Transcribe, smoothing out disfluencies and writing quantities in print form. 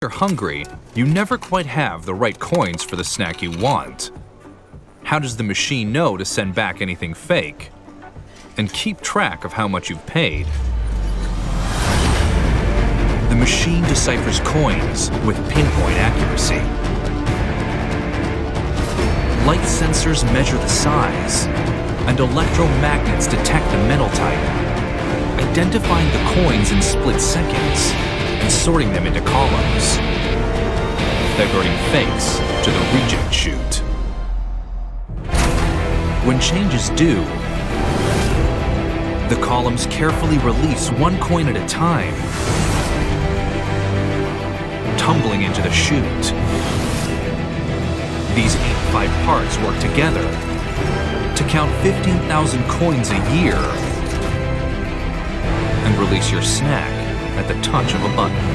If you're hungry, you never quite have the right coins for the snack you want. How does the machine know to send back anything fake? And keep track of how much you've paid? The machine deciphers coins with pinpoint accuracy. Light sensors measure the size, and electromagnets detect the metal type, identifying the coins in split seconds and sorting them into columns, diverting fakes to the reject chute. When change is due, the columns carefully release one coin at a time, tumbling into the chute. These 8-5 parts work together to count 15,000 coins a year and release your snack at the touch of a button.